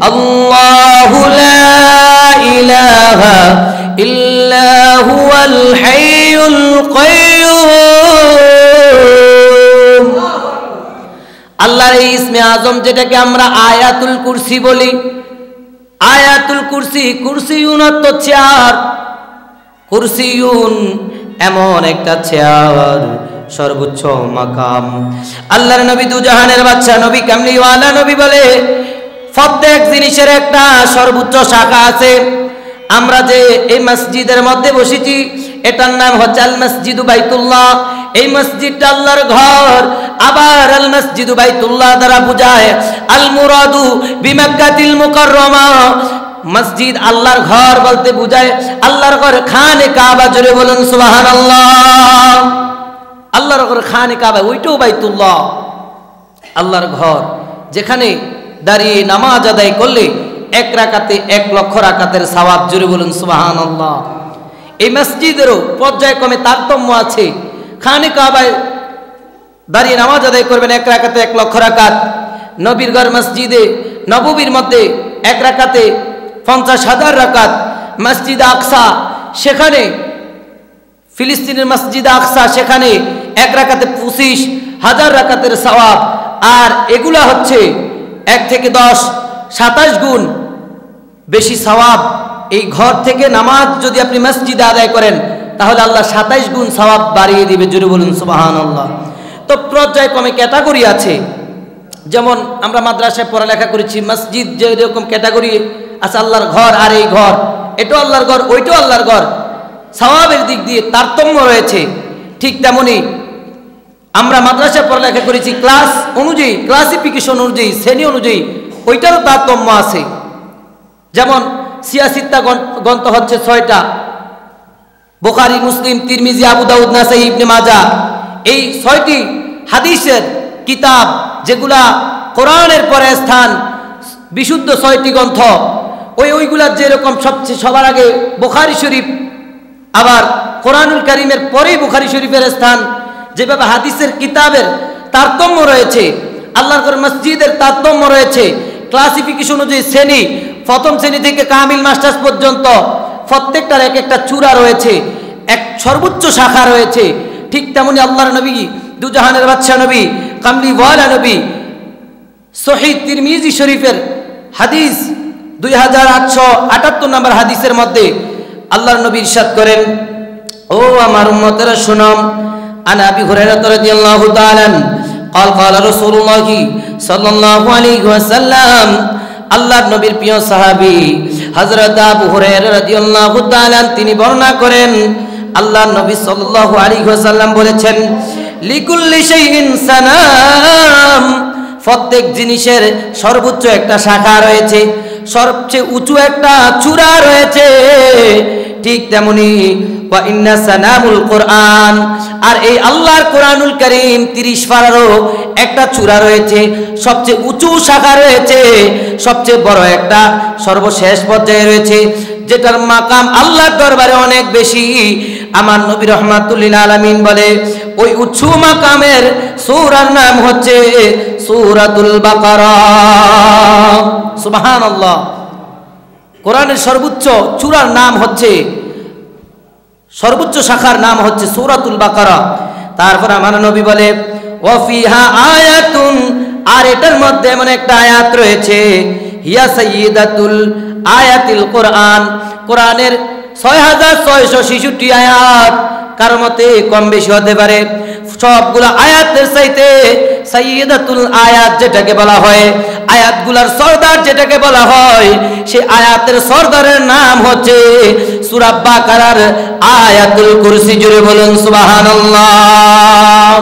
আল্লাহু লা ইলাহা ইল্লা হুয়াল হাইয়ুল কাইয়্যুম। আল্লাহর এই ইসমে আজম যেটাকে আমরা আয়াতুল কুরসি বলি, আয়াতুল কুরসি, কুরসিউন অর্থ চেয়ার, কুরসিউন এমন একটা চেয়ার, সর্বোচ্চ মাকাম। আল্লাহর নবী দুজাহানের বাদশা নবী কামলিওয়ালা নবী বলে প্রত্যেক জিনিসের একটা সর্বোচ্চ শাখা আছে। আমরা যে এই মসজিদের মধ্যে বসেছি এটার নাম হচ্ছে আল মসজিদু বাইতুল্লাহ। এই মসজিদটা আল্লাহর ঘর। আবার আল মসজিদু বাইতুল্লাহ দ্বারা বোঝায় আল মুরাদু বিমাক্কাতিল মুকাররমা, মসজিদ আল্লাহর ঘর বলতে বোঝায় আল্লাহর ঘর খানে কাবা। জোরে বলুন সুবহানাল্লাহ। আল্লাহর ঘর খানে কাবা, ওইটাও বাইতুল্লাহ, আল্লাহর ঘর, যেখানে দাঁড়িয়ে নামাজ আদায় করলে 1 রাকাতে 1 লক্ষ রাকাতের সওয়াব। জোরে বলুন সুবহানাল্লাহ। এই মসজিদেরও পর্যায়ক্রমে তারতম্য আছে। খানে কাবায় দাঁড়িয়ে নামাজ আদায় করবেন 1 রাকাতে 1 লক্ষ রাকাত। নবীর ঘর মসজিদে নববীর মধ্যে 1 রাকাতে 50,000 রাকাত। মসজিদ আকসা, সেখানে ফিলিস্তিনের মসজিদ আকসা, সেখানে 1 রাকাতে 25,000 রাকাতের সওয়াব। আর এগুলা হচ্ছে 1 থেকে 10 27 গুণ বেশি সওয়াব। এই ঘর থেকে নামাজ যদি আপনি মসজিদে আদায় করেন তাহলে আল্লাহ 27 গুণ সওয়াব বাড়িয়ে দিবে। জোরে বলুন সুবহানাল্লাহ। তো পর্যায়ক্রমে ক্যাটাগরি আছে। যেমন আমরা মাদ্রাসায় পড়ালেখা করেছি, মসজিদ যেরকম ক্যাটাগরি আছে, আল্লাহর ঘর আর এই ঘর, এটাও আল্লাহর ঘর, ওইটাও আল্লাহর ঘর, সওয়াবের দিক দিয়ে তারতম্য রয়েছে। ঠিক তেমনি আমরা মাদ্রাসায় পড়ালেখা করেছি ক্লাস অনুযায়ী, ক্লাসিফিকেশন অনুযায়ী, শ্রেণী অনুযায়ী, ওইটারও তারতম্য আছে। যেমন সিয়াসিত্তা গ্রন্থ হচ্ছে 6টা, বুখারী, মুসলিম, তিরমিজি, আবু দাউদ, নাসাই, ইবনে মাজাহ। এই 6টি হাদিসের কিতাব, যেগুলা কোরআনের পরে স্থান, বিশুদ্ধ 6টি গ্রন্থ। ওইগুলার যেরকম সবচেয়ে সবার আগে বুখারী শরীফ, আবার কোরআনুল কারীমের পরেই বুখারী শরীফের স্থান। যেভাবে হাদিসের কিতাবের তারতম্য রয়েছে, আল্লাহর ঘর মসজিদের তারতম্য রয়েছে, ক্লাসিফিকেশন অনুযায়ী শ্রেণী, প্রথম শ্রেণী থেকে কামিল মাস্টার্স পর্যন্ত প্রত্যেকটার এক একটা চূড়া রয়েছে, এক সর্বোচ্চ শাখা রয়েছে। ঠিক তেমনি আল্লাহর নবী দুজাহানের বাদশা নবী কামলিওয়ালা নবী সহিহ তিরমিজি শরীফের হাদিস 2878 নম্বর হাদিসের মধ্যে আল্লাহর নবী ইরশাদ করেন, ও আমার উম্মতেরা শুনো, আন আবি হুরায়রা রাদিয়াল্লাহু তাআলা قال قال رسول الله صلى الله عليه وسلم, আল্লাহর নবীর প্রিয় সাহাবী হযরত আবু হুরায়রা রাদিয়াল্লাহু তাআলা তিনি বর্ণনা করেন, আল্লাহর নবী সাল্লাল্লাহু আলাইহি ওয়াসাল্লাম বলেছেন, লিকুল্লি শাইইন সানাম, প্রত্যেক জিনিসের সর্বোচ্চ একটা শাখা রয়েছে, সবচেয়ে উঁচু একটা চূড়া রয়েছে। ঠিক তেমনি ওয়া ইন্না সানামুল কোরআন, আর এই আল্লাহর কোরআনুল কারীম 30 পারারও একটা চূড়া রয়েছে, সবচেয়ে উঁচু শাখা রয়েছে, সবচেয়ে বড় একটা সর্বশেষ পর্যায়ে রয়েছে, যেটার মাকাম আল্লাহর দরবারে অনেক বেশি। আমার নবী রাহমাতুল লিল আলামিন বলে, ওই উঁচু মাকামের সূরার নাম হচ্ছে সূরাতুল বাকারা। সুবহানাল্লাহ। কোরআনের সর্বোচ্চ চূড়ার নাম হচ্ছে, সর্বোচ্চ শাখার নাম হচ্ছে সূরাতুল বাকারা। তারপর আমার নবী বলে, ওয়া ফিহা আয়াতুন, আর এটার মধ্যে এমন একটা আয়াত রয়েছে, হিয়া সাইয়্যিদাতুল আয়াতিল কোরআন, কোরআনের 6666 আয়াত, কারো মতে কম বেশি হতে পারে, সবগুলা আয়াতের চাইতে সাইয়্যিদাতুল আয়াত যেটাকে বলা হয়, আয়াতগুলার সরদার যেটাকে বলা হয়, সেই আয়াতের সরদারের নাম হচ্ছে সূরা বাকারার আয়াতুল কুরসি। জুড়ে বলুন সুবহানাল্লাহ।